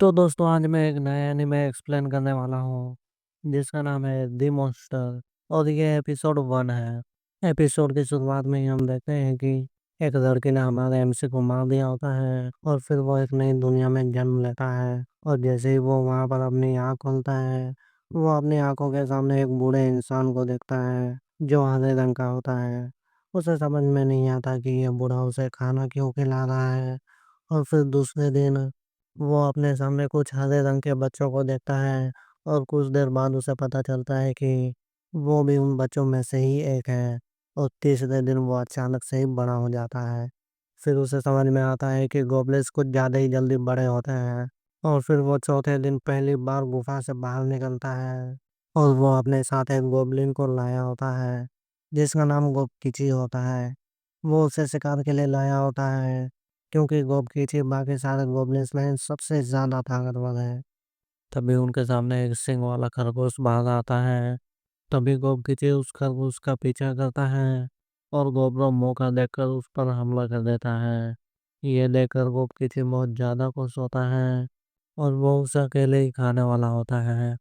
तो दोस्तों आज मैं एक नया एनीमे एक्सप्लेन करने वाला हूँ जिसका नाम है दी मॉन्स्टर। और ये एपिसोड 1 है। एपिसोड की शुरुआत में ही हम देखते हैं कि एक लड़के ने हमारे एमसी को मार दिया होता है और फिर वो एक नई दुनिया में जन्म लेता है। और जैसे ही वो वहाँ पर अपनी आँख खोलता है, वो अपनी आंखों के सामने एक बूढ़े इंसान को देखता है जो हरे रंग का होता है। उसे समझ में नहीं आता कि ये बूढ़ा उसे खाना क्यों खिला रहा है। और फिर दूसरे दिन वो अपने सामने कुछ हरे रंग के बच्चों को देखता है और कुछ देर बाद उसे पता चलता है कि वो भी उन बच्चों में से ही एक है। और तीसरे दिन वो अचानक से ही बड़ा हो जाता है। फिर उसे समझ में आता है कि गोबलिन्स कुछ ज़्यादा ही जल्दी बड़े होते हैं। और फिर वो चौथे दिन पहली बार गुफा से बाहर निकलता है और वो अपने साथ एक गोबलिन को लाया होता है जिसका नाम गोपकीची होता है। वो उसे शिकार के लिए लाया होता है क्योंकि गोपकीची बाकी सारे गोबलिन्स में सबसे ज्यादा ताकतवर है। तभी उनके सामने एक सिंग वाला खरगोश बाहर आता है। तभी गोपकीची उस खरगोश का पीछा करता है और गोबरो मौका देखकर उस पर हमला कर देता है। ये देखकर गोपकीची बहुत ज्यादा खुश होता है और वो उसे अकेले ही खाने वाला होता है।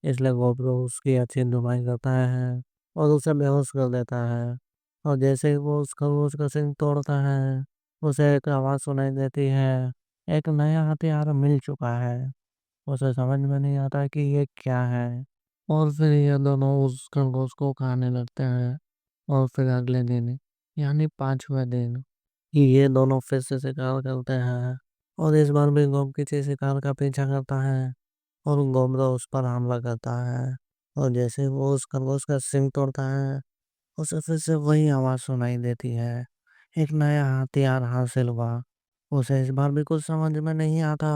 इसलिए गोबरो उसकी अच्छी धुनाई करता है और उसे बेहोश कर देता है। और जैसे ही वो उस खरगोश का सिंग तोड़ता है, उसे एक आवाज़ सुनाई देती है। एक नया हथियार मिल चुका है। उसे समझ में नहीं आता कि ये क्या है। और फिर ये दोनों उस खरगोश को खाने लगते हैं। और फिर अगले दिन यानी 5वें दिन ये दोनों फिर से शिकार करते हैं। और इस बार भी गोब किसी शिकार का पीछा करता है और गोबरा उस पर हमला करता है। और जैसे ही वो उस खरगोश का सिंग तोड़ता है, उसे फिर से वही आवाज़ सुनाई देती है। एक नया हथियार हासिल हुआ। उसे इस बार भी कुछ समझ में नहीं आता।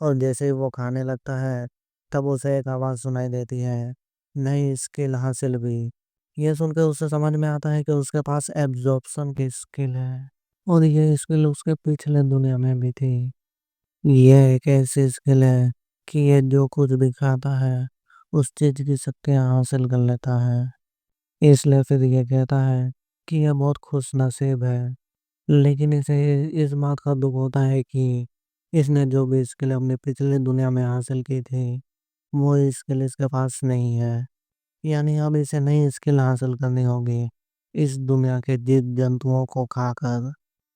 और जैसे ही वो खाने लगता है, तब उसे एक आवाज़ सुनाई देती है, नई स्किल हासिल हुई। ये सुनकर उसे समझ में आता है कि उसके पास एब्जॉर्प्शन की स्किल है और ये स्किल उसके पिछले दुनिया में भी थी। ये एक ऐसी स्किल है कि ये जो कुछ भी खाता है उस चीज की शक्तियाँ हासिल कर लेता है। इसलिए फिर ये कहता है कि यह बहुत खुश नसीब है। लेकिन इसे इस बात का दुख होता है कि इसने जो भी स्किल अपनी पिछली दुनिया में हासिल की थी, वो स्किल इसके पास नहीं है। यानी अब इसे नई स्किल हासिल करनी होगी इस दुनिया के जीव जंतुओं को खाकर।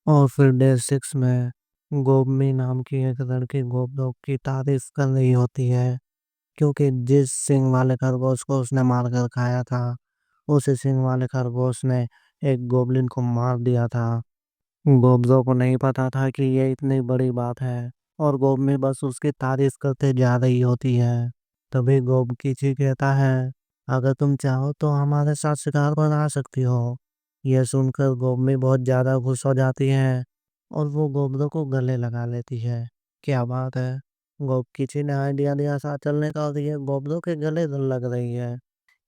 और फिर डे 6 में गोबमी नाम की एक लड़की गोबडॉग की तारीफ कर रही होती है क्योंकि जिस सिंग वाले खरगोश को उसने मार कर खाया था, उसी सिंग वाले खरगोश ने एक गोबलिन को मार दिया था। गोब्ज़ो को नहीं पता था कि ये इतनी बड़ी बात है और गोब बस उसकी तारीफ करते जा रही होती है। तभी गोब किची कहता है, अगर तुम चाहो तो हमारे साथ शिकार पर आ सकती हो। यह सुनकर गोबमी बहुत ज़्यादा खुश हो जाती है और वो गोब्ज़ो को गले लगा लेती है। क्या बात है, गोब किची ने आइडिया दिया साथ चलने का और ये गोब्ज़ो के गले लग रही है।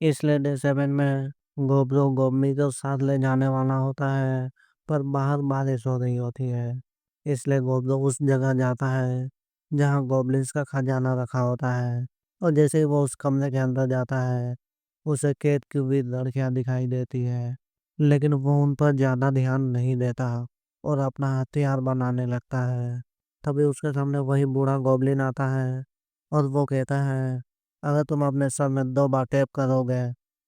इसलिए डे 7 में गोब्ज़ो गोबमी को साथ ले जाने वाला होता है, पर बाहर बारिश हो रही होती है। इसलिए गोब्लो उस जगह जाता है जहाँ गोब्लिन्स का खजाना रखा होता है। और जैसे ही वो उस कमरे के अंदर जाता है, उसे कैद की हुई लड़कियां दिखाई देती है। लेकिन वो उन पर ज्यादा ध्यान नहीं देता और अपना हथियार बनाने लगता है। तभी उसके सामने वही बूढ़ा गोब्लिन आता है और वो कहता है, अगर तुम अपने सर में 2 बार टैप करोगे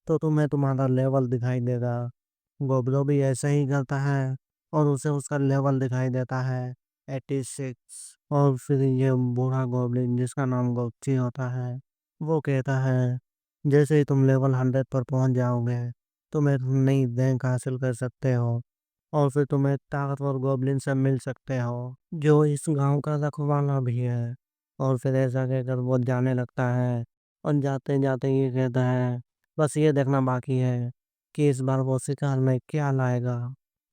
तो तुम्हें तुम्हारा लेवल दिखाई देगा। गोब्लो भी ऐसा ही करता है और उसे उसका लेवल दिखाई देता है 86। और फिर ये बूढ़ा गोब्लिन जिसका नाम गोपची होता है, वो कहता है, जैसे ही तुम लेवल 100 पर पहुंच जाओगे तुम एक नई रैंक हासिल कर सकते हो और फिर तुम एक ताकतवर गोब्लिन से मिल सकते हो जो इस गांव का रखवाला भी है। और फिर ऐसा कहकर वो जाने लगता है और जाते जाते ये कहता है, बस ये देखना बाकी है कि इस बार वो शिकार में क्या लाएगा।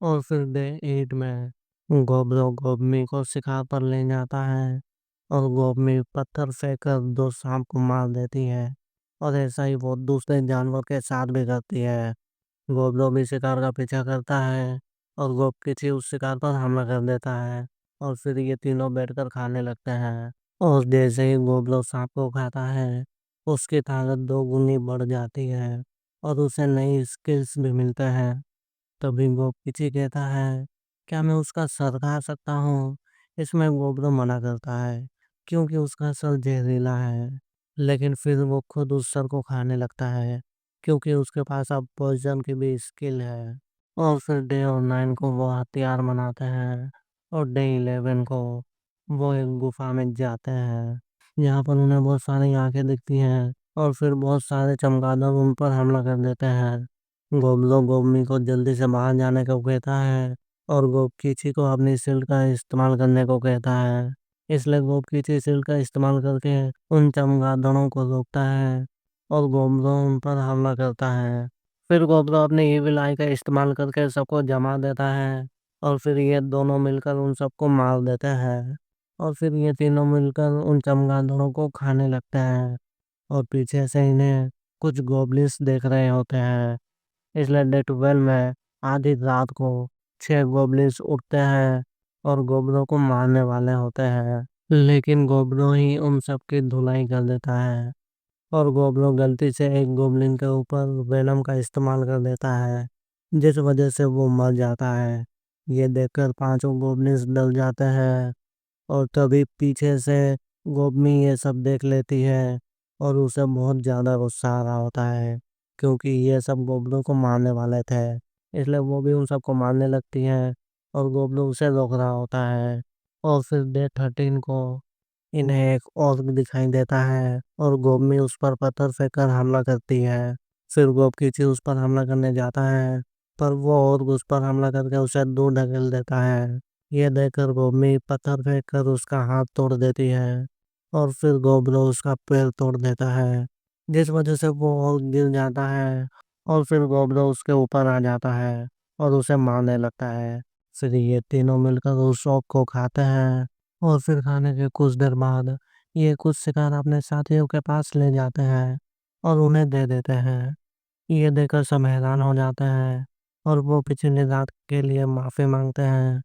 और फिर डे 8 में गोब्रो गोबमी को शिकार पर ले जाता है और गोबमी पत्थर फेंककर 2 सांप को मार देती है। और ऐसा ही वो दूसरे जानवर के साथ भी करती है। गोब्रो भी शिकार का पीछा करता है और गोब किसी उस शिकार पर हमला कर देता है और फिर ये तीनों बैठकर खाने लगते हैं। और जैसे ही गोब्रो सांप को खाता है, उसकी ताकत 2 गुनी बढ़ जाती है और उसे नई स्किल्स भी मिलते हैं। तभी गोब किसी कहता है, क्या मैं उसका सर खा सकता हूँ? इसमें गोब्रो मना करता है क्योंकि उसका सर जहरीला है। लेकिन फिर वो खुद उस सर को खाने लगता है क्योंकि उसके पास अब पॉइजन की भी स्किल है। और फिर डे और 9 को वो हथियार बनाते हैं और डे 11 को वो एक गुफा में जाते हैं। यहाँ पर उन्हें बहुत सारी आंखें दिखती हैं और फिर बहुत सारे चमगादड़ उन पर हमला कर देते हैं। गोबलो गोबमी को जल्दी से बाहर जाने को कहता है और गोब कीची को अपनी शील्ड का इस्तेमाल करने को कहता है। इसलिए गोब कीची शील्ड का इस्तेमाल करके उन चमगादड़ों को रोकता है और गोबलो उन पर हमला करता है। फिर गोबलो अपनी इविल आई का इस्तेमाल करके सबको जमा देता है और फिर ये दोनों मिलकर उन सबको मार देते हैं। और फिर ये तीनों मिलकर उन चमगादड़ों को खाने लगते हैं और पीछे से इन्हें कुछ गोबलिन्स देख रहे होते हैं। इसलिए डे 12 में आधी रात को 6 गोबलिन्स उठते हैं और गोबलों को मारने वाले होते हैं। लेकिन गोबलो ही उन सब की धुलाई कर देता है और गोबलो गलती से एक गोबलिन के ऊपर वेनम का इस्तेमाल कर देता है जिस वजह से वो मर जाता है। ये देखकर पांचों गोबलिन्स डर जाते हैं और तभी पीछे से गोबनी ये सब देख लेती है और उसे बहुत ज़्यादा गुस्सा आ रहा होता है क्योंकि ये सब गोबलों को मारने वाले थे। इसलिए वो भी उन सबको मारने लगती है और गोबलो उसे रोक रहा होता है। और फिर डे 13 को इन्हें एक और दिखाई देता है और गोबनी उस पर पत्थर फेंक कर हमला करती है। फिर गोब कीची उस पर हमला करने जाता है पर वो और उस पर हमला करके उसे दूर ढकेल देता है। ये देखकर गोबनी पत्थर फेंक कर उसका हाथ तोड़ देती है और फिर गोबलो उसका पैर तोड़ देता है जिस वजह से वो और गिर जाता है। और फिर गोबलो उसके ऊपर आ जाता है और उसे मारने लगता है। फिर ये तीनों मिलकर उस शॉप को खाते हैं और फिर खाने के कुछ देर बाद ये कुछ शिकार अपने साथियों के पास ले जाते हैं और उन्हें दे देते हैं। ये देखकर सब हैरान हो जाते हैं और वो पिछली रात के लिए माफ़ी मांगते हैं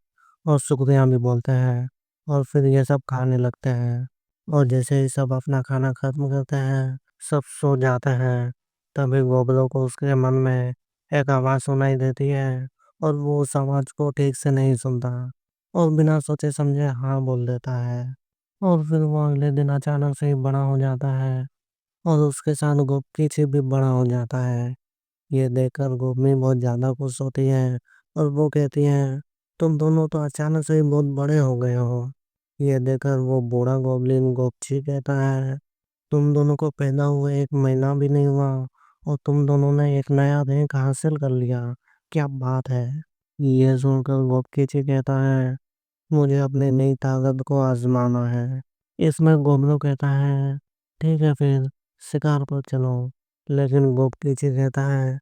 और शुक्रिया भी बोलते हैं और फिर ये सब खाने लगते हैं। और जैसे ही सब अपना खाना खत्म करते हैं सब सो जाते हैं तभी गोबरों को उसके मन में एक आवाज़ सुनाई देती है और वो उस आवाज़ को ठीक से नहीं सुनता और बिना सोचे समझे हाँ बोल देता है। और फिर वो अगले दिन अचानक से ही बड़ा हो जाता है और उसके साथ गोप पीछे भी बड़ा हो जाता है। ये देखकर गोपनी बहुत ज्यादा खुश होती है और वो कहती है तुम दोनों तो अचानक से ही बहुत बड़े हो गए हो। ये देखकर वो बूढ़ा गोबलिन गोपची कहता है तुम दोनों को पैदा हुए 1 महीना भी नहीं हुआ और तुम दोनों ने एक नया रैंक हासिल कर लिया। क्या बात है। ये सुनकर गोपकीची कहता है मुझे अपनी नई ताकत को आजमाना है। इसमें गोबलो कहता है ठीक है फिर शिकार पर चलो। लेकिन गोपकीची कहता है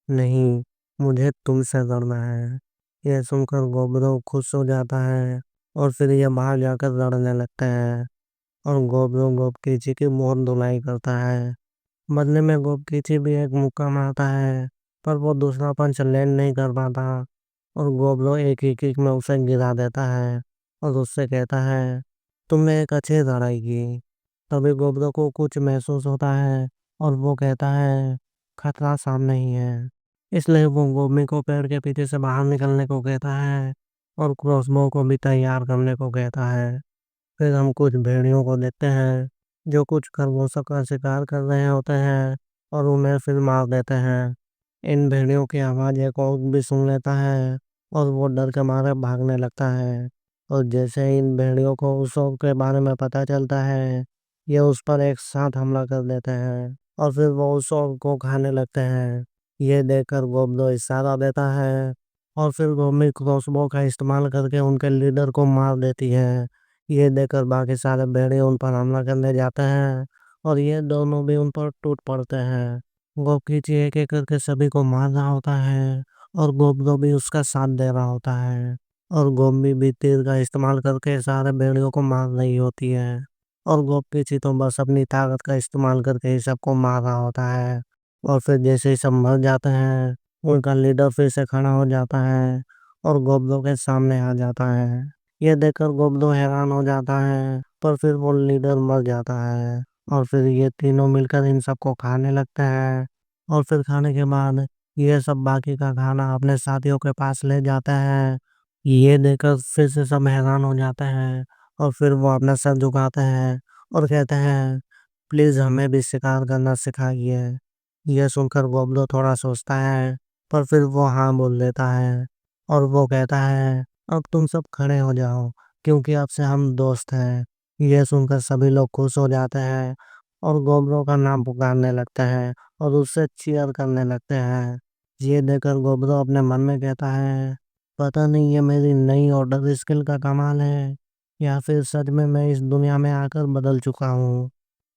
नहीं, मुझे तुमसे लड़ना है। यह सुनकर गोबरो खुश हो जाता है और फिर ये बाहर जाकर लड़ने लगते हैं और गोबरो गोपकीची की बहुत धुलाई करता है। बदले में गोपकीची भी एक मुक्का मारता है पर वो दूसरा पंच लैंड नहीं कर पाता और गोबलो एक ही किक में उसे गिरा देता है और उससे कहता है तुमने एक अच्छी लड़ाई की। तभी गोबरो को कुछ महसूस होता है और वो कहता है खतरा सामने ही है। इसलिए वो गोबनी को पेड़ के पीछे से बाहर निकलने को कहता है और क्रॉसबो को भी तैयार करने को कहता है। फिर हम कुछ भेड़ियों को देखते हैं जो कुछ खरगोशों का शिकार कर रहे होते हैं और उन्हें फिर मार देते हैं। इन भेड़ियों की आवाज़ एक और भी सुन लेता है और वो डर के मारे भागने लगता है। और जैसे ही इन भेड़ियों को उस शौक के बारे में पता चलता है ये उस पर एक साथ हमला कर देते हैं और फिर वो उस शौक को खाने लगते हैं। ये देखकर गोबलो इशारा देता है और फिर गोमी क्रॉसबो का इस्तेमाल करके उनके लीडर को मार देती है। ये देखकर बाकी सारे भेड़िए उन पर हमला करने जाते हैं और ये दोनों भी उन पर टूट पड़ते हैं। गोपकीची एक एक करके सभी को मार रहा होता है और गोबलो भी उसका साथ दे रहा होता है और गोमी भी तीर का इस्तेमाल करके सारे भेड़ियों को मार रही होती है और गोपकीची तो बस अपनी ताकत का इस्तेमाल करके ही सबको मार रहा होता है। और फिर जैसे ही सब मर जाते हैं उनका लीडर फिर से खड़ा हो जाता है और गोबलो के सामने आ जाता है। ये देखकर गोबलो हैरान हो जाता है पर फिर वो लीडर मर जाता है और फिर ये तीनों मिलकर इन सबको खाने लगते हैं। और फिर खाने के बाद ये सब बाकी का खाना अपने साथियों के पास ले जाते हैं। ये देखकर फिर से सब हैरान हो जाते हैं और फिर वो अपना सर झुकाते हैं और कहते हैं, प्लीज हमें भी शिकार करना सिखाइए। यह सुनकर गोब्लो थोड़ा सोचता है, पर फिर वो हाँ बोल देता है और वो कहता है, अब तुम सब खड़े हो जाओ, क्योंकि अब से हम दोस्त हैं। यह सुनकर सभी लोग खुश हो जाते हैं और गोब्रो का नाम पुकारने लगते हैं और उससे चीयर करने लगते हैं। ये देखकर गोब्रो अपने मन में कहता है, पता नहीं ये मेरी नई ऑर्डर स्किल का कमाल है या फिर सच में मैं इस दुनिया में आकर बदल चुका हूँ।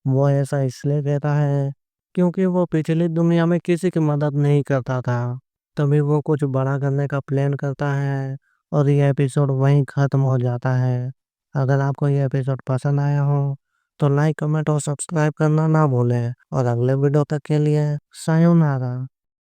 वो ऐसा इसलिए कहता है क्योंकि वो पिछली दुनिया में किसी की मदद नहीं करता था। तभी वो कुछ बड़ा करने का प्लान करता है और ये एपिसोड वहीं खत्म हो जाता है। अगर आपको ये एपिसोड पसंद आया हो तो लाइक कमेंट और सब्सक्राइब करना ना भूलें और अगले वीडियो तक के लिए सायोनारा।